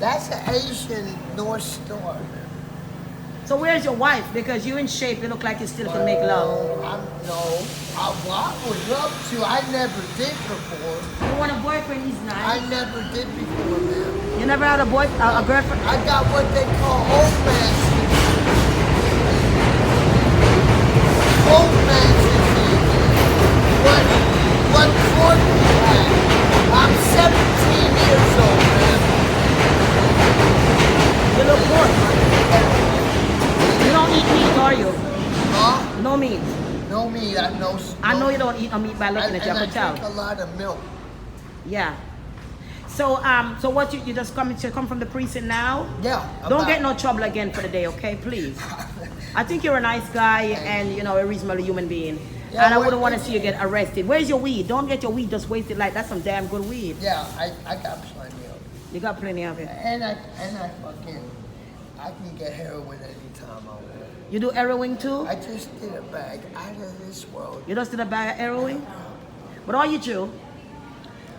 That's an Asian North Star. So where's your wife? Because you in shape, you look like you still can make love. I would love to. I never did before. You want a boyfriend? He's nice. I never did before, man. You never had a girlfriend? I got what they call old man syndrome. Old man syndrome. What Courtney had. I'm 17 years old, man. You look good. You don't eat meat, are you? Huh? No meat. No meat. I know you don't eat no meat by looking at you. I could tell. I drink a lot of milk. Yeah. So what you just come from the precinct now? Yeah. Don't get no trouble again for the day, okay? Please. I think you're a nice guy and a reasonable human being. Yeah, and I wouldn't want to see you get arrested. Where's your weed? Don't get your weed just wasted like that's some damn good weed. Yeah, I got plenty of it. You got plenty of it. And I can get heroin anytime I want. You do heroin too? I just did a bag out of this world. You just did a bag of heroin? What are you Jew?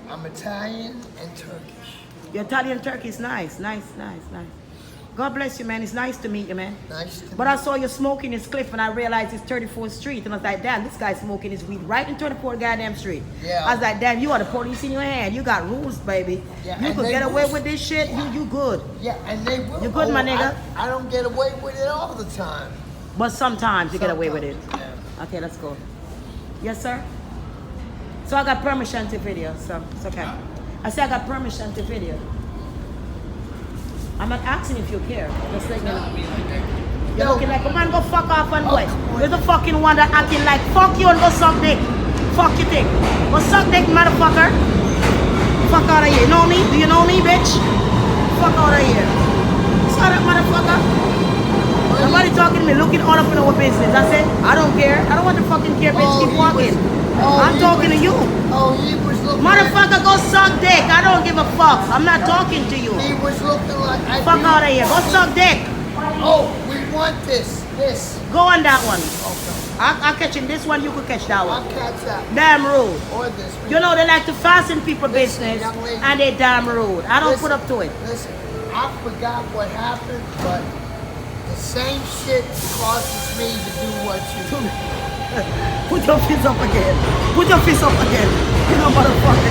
I'm Italian and Turkish. You're Italian Turkish, nice. God bless you, man. It's nice to meet you, man. Nice to meet you. But I saw you smoking this cliff and I realized it's 34th Street. And I was like, damn, this guy's smoking his weed right in 34th goddamn street. Yeah. I was like, damn, you are the police in your hand. You got rules, baby. Yeah, you could get away with this shit. You good. Yeah, and they will. You good, my nigga? I don't get away with it all the time. But sometimes you get away with it. Yeah. Okay, let's go. Yes, sir? So I got permission to video, so it's okay. I said I got permission to video. I'm not asking if you care. Just let me know. You're looking like a man, go fuck off and what? You're the fucking one that acting like fuck you and go suck dick. Fuck you think. Go suck dick, motherfucker. Fuck out of here. You know me? Do you know me, bitch? Fuck out of here. Shut up, motherfucker. Somebody talking to me, looking all up in our business. I said, I don't care. I don't want to fucking care, bitch. Keep walking. I'm talking to you. Oh, he was looking motherfucker, go suck dick. I don't give a fuck. I'm not talking to you. He was looking like... Fuck out of here. Go suck dick. Oh, we want this. Go on that one. Okay. I'll catch in this one, you could catch that one. I'll catch that. Damn rude. Or this one. You know they like to fasten people business young lady. and they damn rude. I don't put up to it. Listen, I forgot what happened, but the same shit causes me to do what you do. Put your fist up again. Put your fist up again. You know, motherfucker.